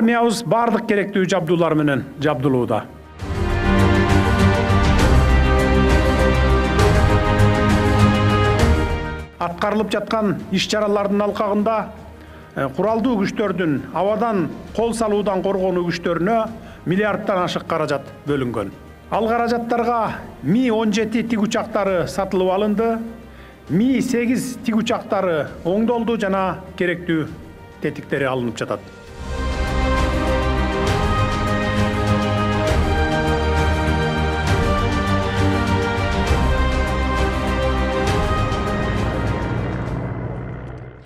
Армиябыз бардык керектүү жабдуулар менен жабдылууда. Аткарылып жаткан иш-чаралардын алкагында куралдуу күчтөрдүн абадан кол салуудан коргонуу күчтөрүнө миллиарддан ашык каражат бөлүнгөн. Ал каражаттарга Ми-17 тик учактары сатылып алынды, Ми-8 тик учактары оңдолду жана керектүү тетиктери алынып жатат.